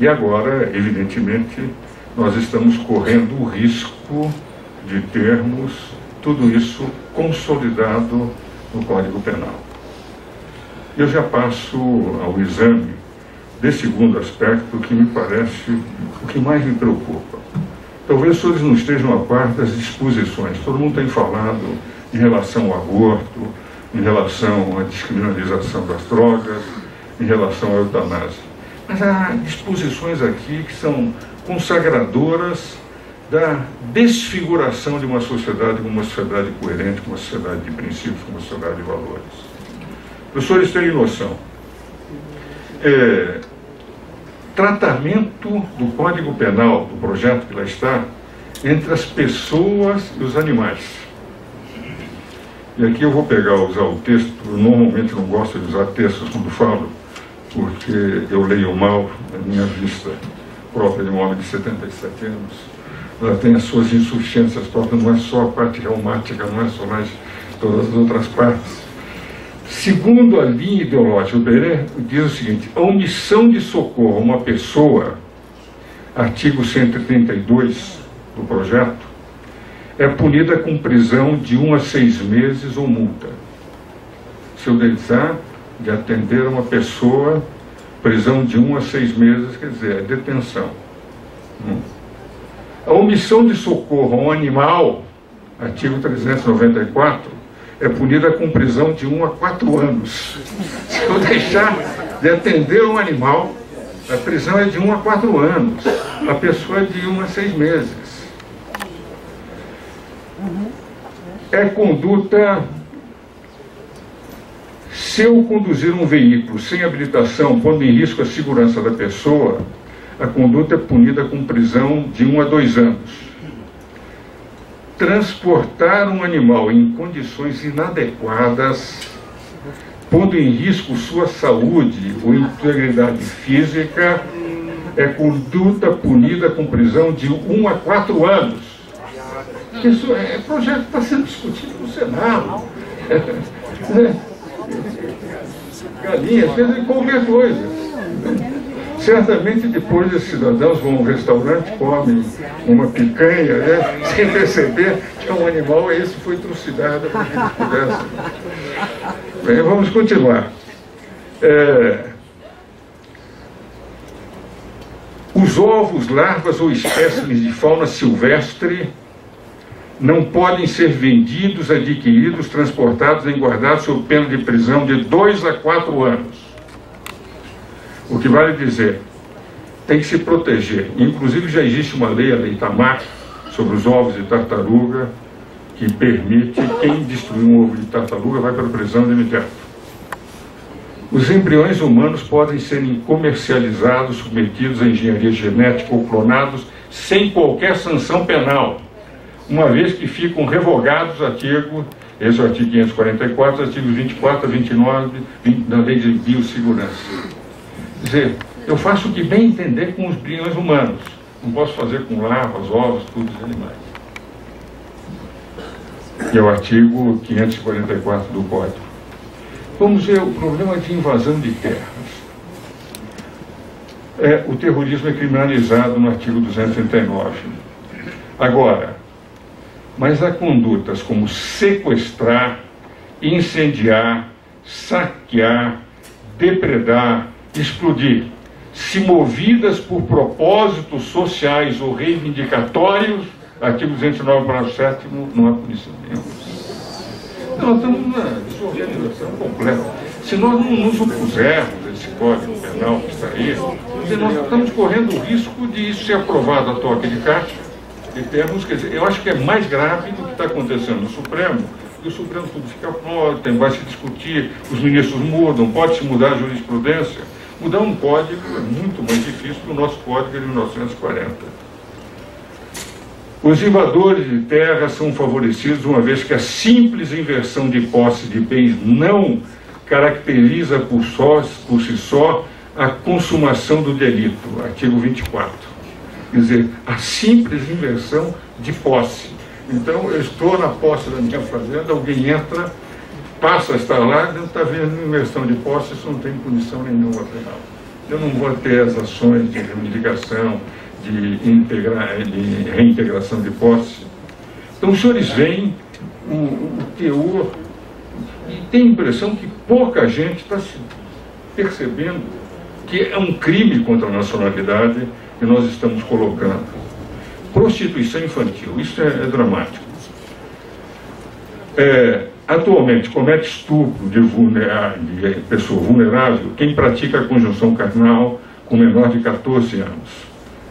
E agora, evidentemente, nós estamos correndo o risco de termos tudo isso consolidado no Código Penal. Eu já passo ao exame desse segundo aspecto, que me parece o que mais me preocupa. Talvez os senhores não estejam a par das disposições. Todo mundo tem falado em relação ao aborto, em relação à descriminalização das drogas, em relação à eutanásia. Mas há disposições aqui que são consagradoras da desfiguração de uma sociedade como uma sociedade coerente, como uma sociedade de princípios, como uma sociedade de valores. Os senhores terem noção. Tratamento do Código Penal, do projeto que lá está, entre as pessoas e os animais. E aqui eu vou usar o texto. Eu normalmente não gosto de usar textos quando falo, porque eu leio mal a minha vista própria de um homem de 77 anos. Ela tem as suas insuficiências próprias, não é só a parte reumática, não é só mais todas as outras partes. Segundo a linha ideológica, o Berê diz o seguinte: a omissão de socorro a uma pessoa, artigo 132 do projeto, é punida com prisão de 1 a 6 meses ou multa. Se eu deixar de atender uma pessoa, prisão de 1 a 6 meses, quer dizer, é detenção. A omissão de socorro a um animal, artigo 394, é punida com prisão de 1 a 4 anos. Se eu deixar de atender um animal, a prisão é de 1 a 4 anos. A pessoa é de 1 a 6 meses. É conduta... Se eu conduzir um veículo sem habilitação, pondo em risco a segurança da pessoa, a conduta é punida com prisão de 1 a 2 anos. Transportar um animal em condições inadequadas, pondo em risco sua saúde ou integridade física, é conduta punida com prisão de 1 a 4 anos. Isso é projeto que está sendo discutido no Senado. Galinhas, qualquer coisa. Certamente depois esses cidadãos vão a um restaurante, comem uma picanha, né, sem perceber que é um animal, e esse foi trucidado para que eles pudessem. Bem, vamos continuar. Os ovos, larvas ou espécimes de fauna silvestre não podem ser vendidos, adquiridos, transportados nem guardados sob pena de prisão de 2 a 4 anos. O que vale dizer, tem que se proteger. Inclusive já existe uma lei, a Lei Itamar, sobre os ovos de tartaruga, que permite quem destruir um ovo de tartaruga vai para a prisão de imediato. Os embriões humanos podem serem comercializados, submetidos à engenharia genética ou clonados sem qualquer sanção penal, uma vez que ficam revogados esse é o artigo 544, artigos 24 a 29 da Lei de Biossegurança. Quer dizer, eu faço o que bem entender com os embriões humanos. Não posso fazer com larvas, ovos, tudo dos animais. Que é o artigo 544 do Código. Vamos ver o problema de invasão de terras. O terrorismo é criminalizado no artigo 239. Agora, mas há condutas como sequestrar, incendiar, saquear, depredar, explodir, se movidas por propósitos sociais ou reivindicatórios, artigo 209, parágrafo 7º, não há punição nenhuma. Nós estamos numa desorganização completa. Se nós não nos opusermos a esse Código Penal que está aí, nós estamos correndo o risco de isso ser aprovado a toque de caixa e termos, quer dizer, eu acho que é mais grave do que está acontecendo no Supremo, e o Supremo tudo fica pronto, vai se discutir, os ministros mudam, pode se mudar a jurisprudência. Mudar um código é muito mais difícil que o nosso código de 1940. Os invasores de terra são favorecidos uma vez que a simples inversão de posse de bens não caracteriza por si só a consumação do delito, artigo 24. Quer dizer, a simples inversão de posse. Então, eu estou na posse da minha fazenda, alguém entra, passa a estar lá, não está vendo inversão de posse, isso não tem punição nenhuma penal. eu não vou ter as ações de reivindicação, de reintegração de posse. Então os senhores veem o teor e tem a impressão que pouca gente está se percebendo que é um crime contra a nacionalidade que nós estamos colocando. Prostituição infantil, isso é dramático. Atualmente, comete estupro de pessoa vulnerável quem pratica a conjunção carnal com menor de 14 anos,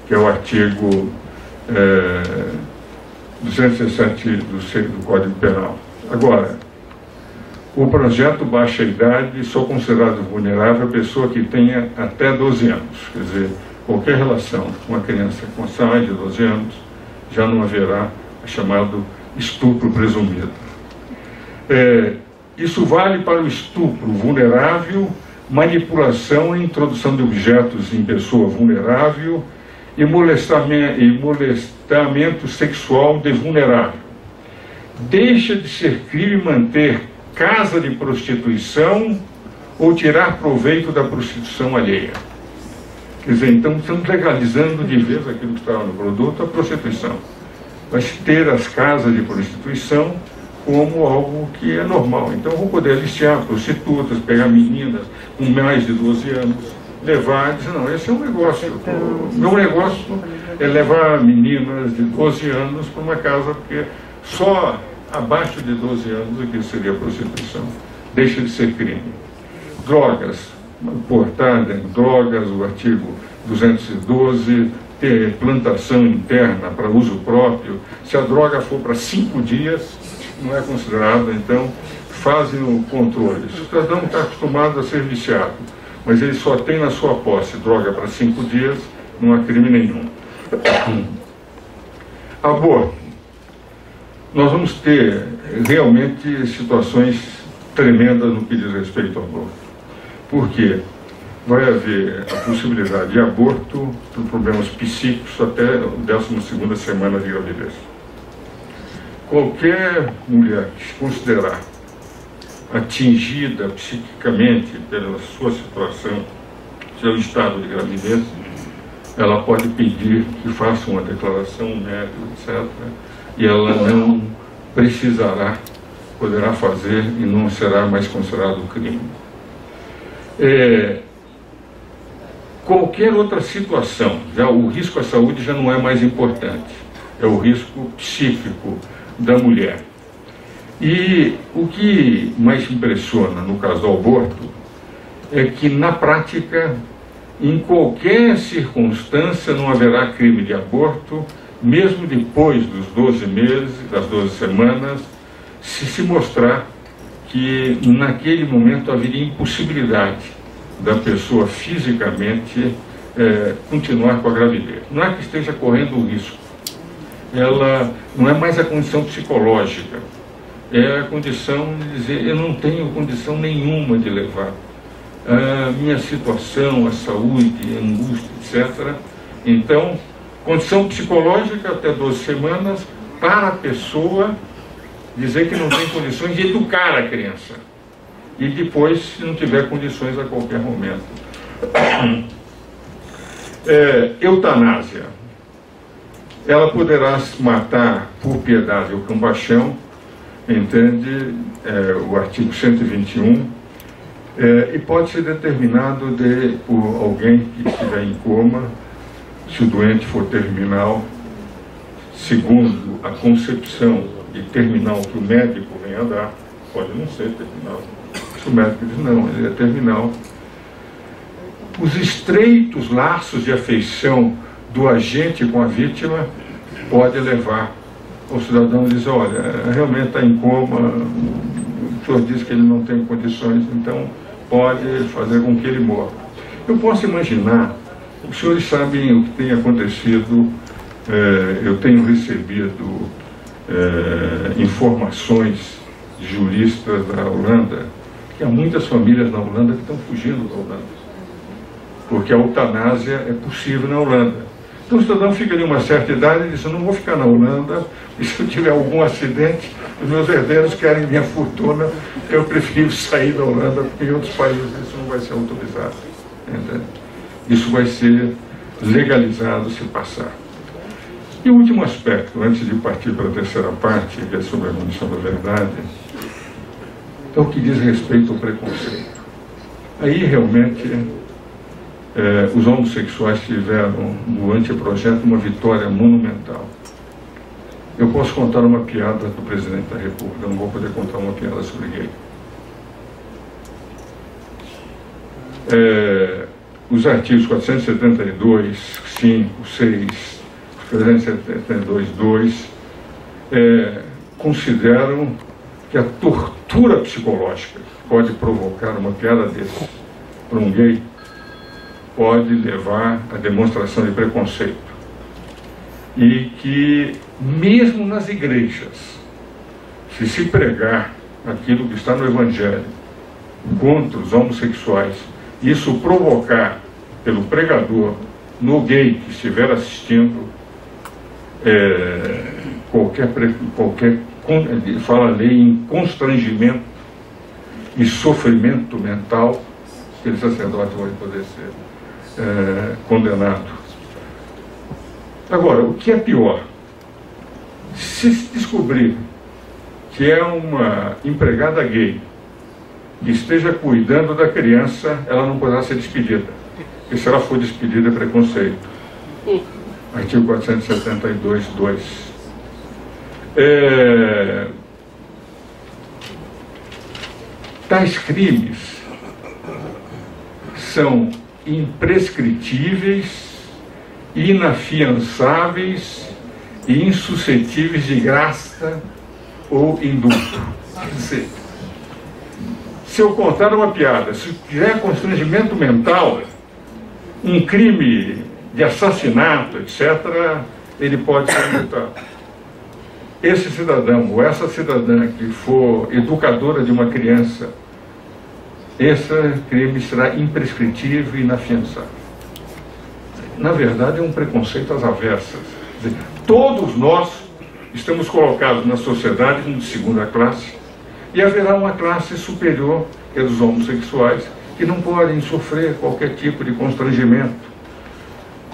que é o artigo 217 do Código Penal. Agora, o projeto baixa idade só considerado vulnerável a pessoa que tenha até 12 anos. Quer dizer, qualquer relação com uma criança com mais de 12 anos já não haverá chamado estupro presumido. Isso vale para o estupro vulnerável, manipulação e introdução de objetos em pessoa vulnerável e molestamento sexual de vulnerável. Deixa de ser crime manter casa de prostituição ou tirar proveito da prostituição alheia. Quer dizer, então estamos legalizando de vez aquilo que estava no produto, a prostituição. Mas ter as casas de prostituição como algo que é normal. Então eu vou poder aliciar prostitutas, pegar meninas com mais de 12 anos, levar e dizer, não, esse é um negócio. O meu negócio é levar meninas de 12 anos para uma casa, porque só abaixo de 12 anos aqui seria prostituição. Deixa de ser crime. Drogas, portar drogas, o artigo 212, ter plantação interna para uso próprio. Se a droga for para 5 dias, não é considerado, então fazem o controle. Se o cidadão está acostumado a ser viciado, mas ele só tem na sua posse droga para 5 dias, não há crime nenhum. Aborto. Nós vamos ter realmente situações tremendas no que diz respeito ao aborto. Por quê? Vai haver a possibilidade de aborto por problemas psíquicos até a 12ª semana de gravidez. Qualquer mulher que se considerar atingida psiquicamente pela sua situação, seu estado de gravidez, ela pode pedir que faça uma declaração médica, etc., e ela não precisará, poderá fazer e não será mais considerado crime. Qualquer outra situação, já o risco à saúde já não é mais importante, é o risco psíquico da mulher. E o que mais impressiona no caso do aborto é que, na prática, em qualquer circunstância não haverá crime de aborto, mesmo depois dos 12 meses, das 12 semanas, se mostrar que naquele momento haveria impossibilidade da pessoa fisicamente continuar com a gravidez. Não é que esteja correndo o risco, ela não é mais a condição psicológica, é a condição de dizer, eu não tenho condição nenhuma de levar. A minha situação, a saúde, a angústia, etc. Então, condição psicológica até 12 semanas para a pessoa dizer que não tem condições de educar a criança. E depois, se não tiver condições a qualquer momento. Eutanásia. Ela poderá se matar por piedade ou compaixão, entende? O artigo 121, e pode ser determinado por alguém que estiver em coma, se o doente for terminal, segundo a concepção de terminal que o médico vem a dar, pode não ser terminal. Se o médico diz, não, ele é terminal. Os estreitos laços de afeição do agente com a vítima pode levar o cidadão a dizer, olha, realmente está em coma, o senhor diz que ele não tem condições, então pode fazer com que ele morra. Eu posso imaginar, os senhores sabem o que tem acontecido, eu tenho recebido informações de juristas da Holanda, que há muitas famílias na Holanda que estão fugindo da Holanda, porque a eutanásia é possível na Holanda. Então o cidadão fica de uma certa idade e diz, eu não vou ficar na Holanda, e se eu tiver algum acidente, os meus herdeiros querem minha fortuna, eu prefiro sair da Holanda, porque em outros países isso não vai ser autorizado. Entende? Isso vai ser legalizado se passar. E o último aspecto, antes de partir para a terceira parte, que é sobre a munição da verdade, é o que diz respeito ao preconceito. Aí, realmente, os homossexuais tiveram, no anteprojeto, uma vitória monumental. Eu posso contar uma piada do presidente da República, eu não vou poder contar uma piada sobre gay. Os artigos 472, 5, 6, 372, 2, consideram que a tortura psicológica que pode provocar uma piada desse para um gay pode levar à demonstração de preconceito. E que, mesmo nas igrejas, se pregar aquilo que está no Evangelho contra os homossexuais, isso provocar pelo pregador no gay que estiver assistindo fala a lei em constrangimento e sofrimento mental, aquele sacerdote vai poder ser condenado. Agora, o que é pior? Se descobrir que é uma empregada gay que esteja cuidando da criança, ela não poderá ser despedida. Porque se ela for despedida é preconceito. Artigo 472, 2. Tais crimes são imprescritíveis, inafiançáveis e insuscetíveis de graça ou indulto. Quer dizer, se eu contar uma piada, se tiver constrangimento mental, um crime de assassinato, etc., ele pode ser indultado. Esse cidadão ou essa cidadã que for educadora de uma criança, esse crime será imprescritível e inafiançável. Na verdade, é um preconceito às avessas. Quer dizer, todos nós estamos colocados na sociedade de segunda classe, e haverá uma classe superior, que é dos homossexuais, que não podem sofrer qualquer tipo de constrangimento.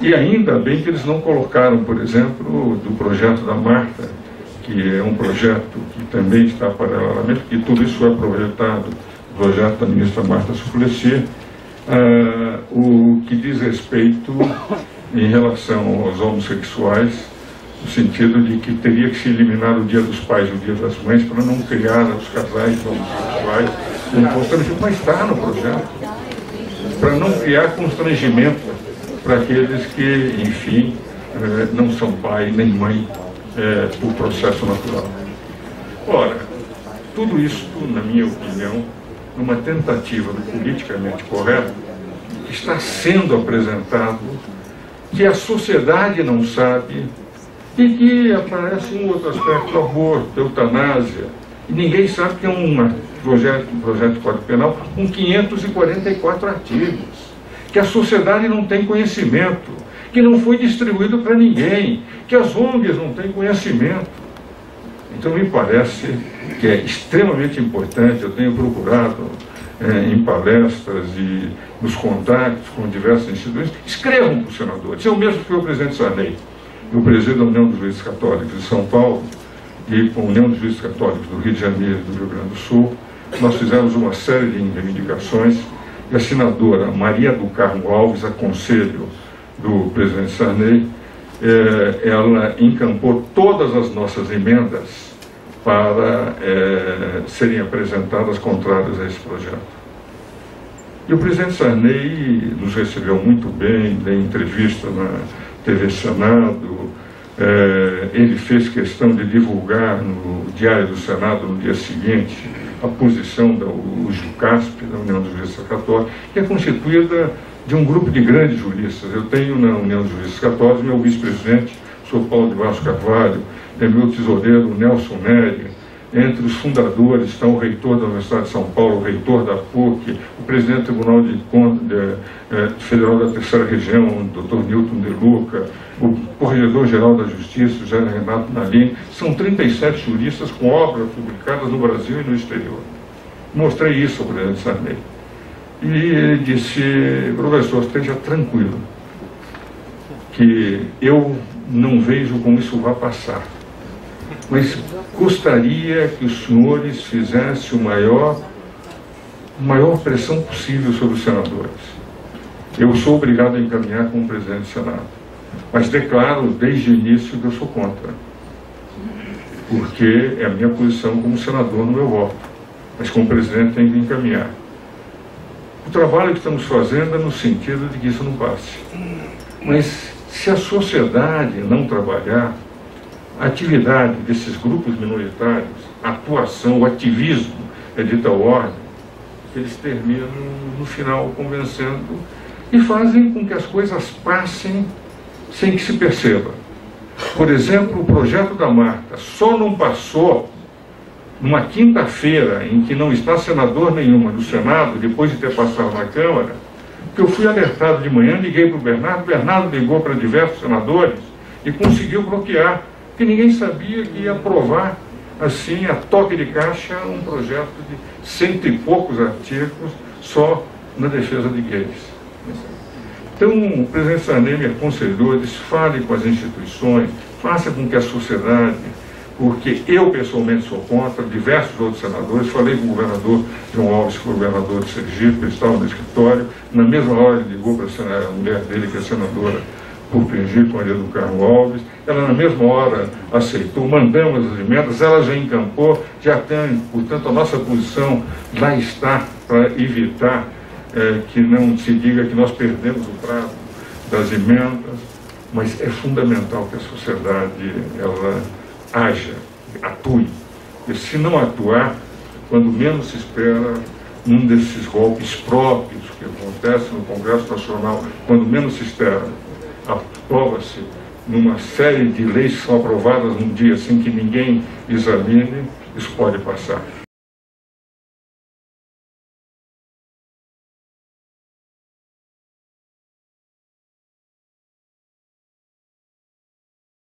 E ainda bem que eles não colocaram, por exemplo, do projeto da Marta, que é um projeto que também está paralelamente, que tudo isso foi aproveitado, o projeto da ministra Marta Suplicy, o que diz respeito em relação aos homossexuais, no sentido de que teria que se eliminar o Dia dos Pais e o Dia das Mães para não criar os casais homossexuais com constrangimento, mas está no projeto, para não criar constrangimento para aqueles que, enfim, não são pai nem mãe por processo natural. Ora, tudo isso, na minha opinião, numa tentativa do politicamente correto, está sendo apresentado que a sociedade não sabe e que aparece um outro aspecto, aborto, eutanásia, e ninguém sabe que é um projeto de Código Penal com 544 artigos, que a sociedade não tem conhecimento, que não foi distribuído para ninguém, que as ONGs não têm conhecimento. Então me parece que é extremamente importante, eu tenho procurado em palestras e nos contatos com diversas instituições, escrevam para os senadores. Eu mesmo fui o presidente Sarney, eu presido a União dos Juízes Católicos de São Paulo e com a União dos Juízes Católicos do Rio de Janeiro e do Rio Grande do Sul, nós fizemos uma série de reivindicações e a senadora Maria do Carmo Alves, a conselho do presidente Sarney, ela encampou todas as nossas emendas para serem apresentadas contrárias a esse projeto. E o presidente Sarney nos recebeu muito bem, deu entrevista na TV Senado, ele fez questão de divulgar no Diário do Senado, no dia seguinte, a posição da UJUCASP, da União dos Juristas Católicos, que é constituída de um grupo de grandes juristas. Eu tenho na União dos Juristas Católicos meu vice-presidente, Sr. Paulo de Barros Carvalho, meu tesoureiro, Nelson Neri. Entre os fundadores estão o reitor da Universidade de São Paulo, o reitor da PUC, o presidente do Tribunal Federal da Terceira Região, o Dr. Newton De Luca, o Corregedor-Geral da Justiça, o José Renato Nalini. São 37 juristas com obras publicadas no Brasil e no exterior. Mostrei isso ao presidente Sarney. E ele disse: professor, esteja tranquilo, que eu não vejo como isso vai passar, mas gostaria que os senhores fizessem maior pressão possível sobre os senadores. Eu sou obrigado a encaminhar como presidente do Senado, mas declaro desde o início que eu sou contra, porque é a minha posição como senador no meu voto, mas como presidente tenho que encaminhar. O trabalho que estamos fazendo é no sentido de que isso não passe, mas se a sociedade não trabalhar, a atividade desses grupos minoritários, a atuação, o ativismo é de tal ordem, que eles terminam no final convencendo e fazem com que as coisas passem sem que se perceba. Por exemplo, o projeto da Marta só não passou numa quinta-feira em que não está senador nenhuma no Senado, depois de ter passado na Câmara, que eu fui alertado de manhã, liguei para o Bernardo ligou para diversos senadores e conseguiu bloquear, porque ninguém sabia que ia aprovar, assim, a toque de caixa, um projeto de 100 e poucos artigos só na defesa de gays. Então, o presidente Sarney me aconselhou, disse: fale com as instituições, faça com que a sociedade, porque eu pessoalmente sou contra, diversos outros senadores, falei com o governador João Alves, que foi o governador de Sergipe, ele estava no escritório, na mesma hora ele ligou para a mulher dele, que é senadora por Sergipe, Maria do Carmo Alves, ela na mesma hora aceitou, mandamos as emendas, ela já encampou, já tem, portanto, a nossa posição lá está para evitar que não se diga que nós perdemos o prazo das emendas, mas é fundamental que a sociedade ela haja, atue. E se não atuar, quando menos se espera, um desses golpes próprios que acontece no Congresso Nacional, quando menos se espera, aprova-se numa série de leis que são aprovadas num dia sem que ninguém examine, isso pode passar.